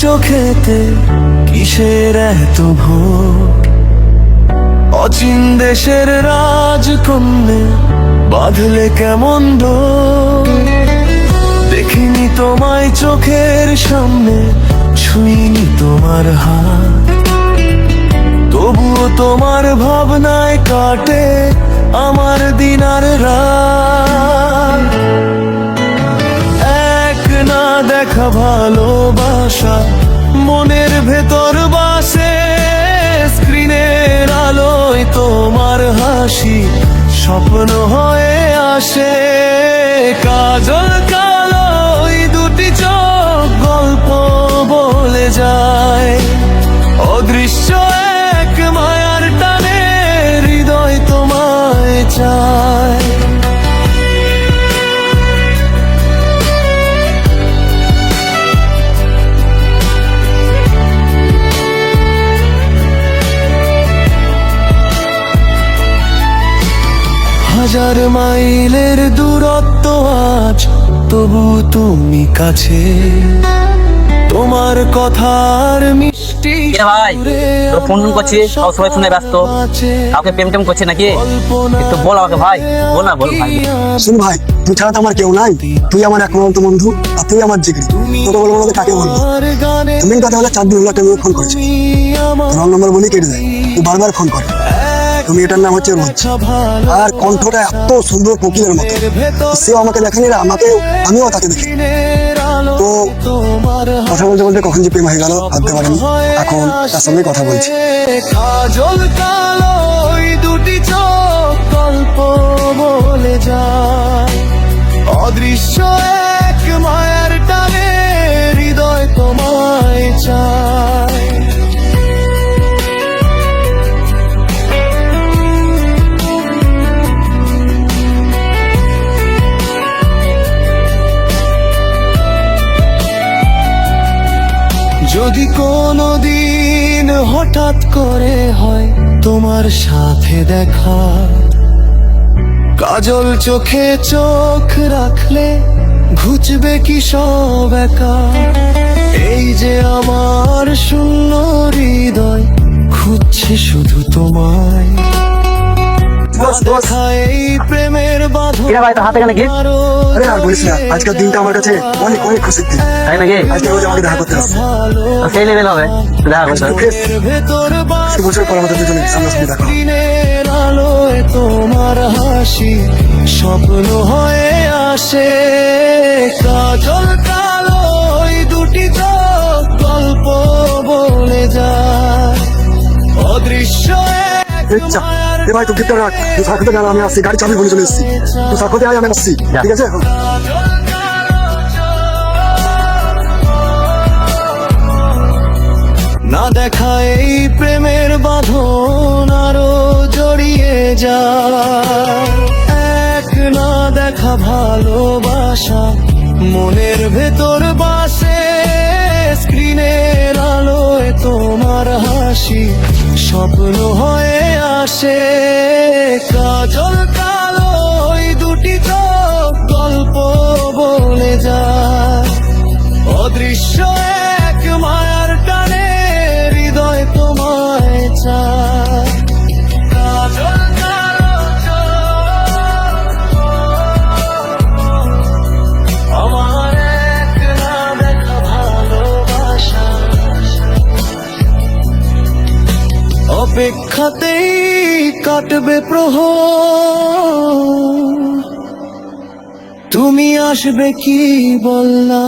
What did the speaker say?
চোখেতে কিসের এত ভোর? অচিন দেশের রাজকন্যে বাঁধলে কেমন ডোর? দেখিনি তোমায় চোখের সামনে, ছুঁইনি তোমার হাত, তবুও তোমার ভাবনায় কাটে আমার দিন আর রাত। এক না দেখা ভালোবাসা মনের ভেতর বাসে, স্ক্রিনের আলোয় তোমার হাসি স্বপ্ন হয়ে আসে। কাজল কালো ওই দুটি চোখ গল্প বলে যায়, অদৃশ্য এক মায়ার টানে হৃদয় তোমায় চায়। হাজার মাইলের দূরত্ব আজ, তবু তুমি কাছে। তোমার কথার মিষ্টি ভাই তোর ফোন করছি, সবাই ফোনে ব্যস্ত, কাউকে প্রেম টেম করছে নাকি? একটু বল আমাকে ভাই, বল না, বল ভাই। শুন ভাই, তুই ছাড়া তো আমার কেউ নাই, তুই আমার একমাত্র বন্ধু, আর তুই আমার জিগরি। তোকে বলবো না কাকে বলবো? তুমি কথা হলে 4 দিন হলো তুমি ফোন করেছি, রং নম্বর বলি কেটে যায়, তুই বারবার ফোন করে। তুমি এটার নাম হচ্ছে রোজ, আর কণ্ঠটা এত সুন্দর কোকিলের মতো। সেও আমাকে দেখেনি, আমিও তাকে দেখি। তো কথা বলতে বলতে কখন যে প্রেম হয়ে গেল ভাবতে পারিনি, এখন তার সঙ্গে কথা বলছি। কাজল কালো ওই দুটি চোখ গল্প বলে যায়, অদৃশ্য এক মায়ার টানে হৃদয় তোমায় চায়। যদি কোনো দিন হঠাৎ করে হয় তোমার সাথে দেখা, কাজল চোখে চোখ রাখলে ঘুচবে কি সব একা। এই যে আমার শূন্য হৃদয় খুঁজছে শুধু তোমায়, এই প্রেমের বাঁধন। ভাই তোর হাতে কেন কি? আরে আর বলিস না, আজকের দিনটা আমার কাছে অনেক অনেক খুশির দিন। তাই নাকি? আজকে রোজ আমাকে দেখা করতে আসছে, সেই লেভেল হবে দেখা করতে। বছর পর আমাদের দুজনে সামনাসামনি দেখা হবে। আলোয় তোমার হাসি স্বপ্ন হয়ে আসে। কাজল কালো ওই দুটি চোখ গল্প বলে যায়, অদৃশ্য এক মায়ার। ভাই তুই গিফটটা রাখ, তুই সাক্ষাতে গেল, আমি আসছি, গাড়ি চাবি বলে চলে এসেছি। তুই সাক্ষাতে আয়, আমি আসছি, ঠিক আছে? না দেখা এই প্রেমের বাঁধন আরো জড়িয়ে যায়, এক না দেখা ভালোবাসা মনের ভেতর বাসে। স্ক্রিনের আলোয় তোমার হাসি স্বপ্ন হয়ে আসে। কাজল কালো ওই দুটি চোখ গল্প বলে যায়, অদৃশ্য এক মায়ার টানে হৃদয় তোমায় চায়। কাজল কালো চোখ আমার এক না দেখা ভালোবাসা, অপেক্ষাতেই কাটবে প্রহর। তুমি আসবে কি বললা?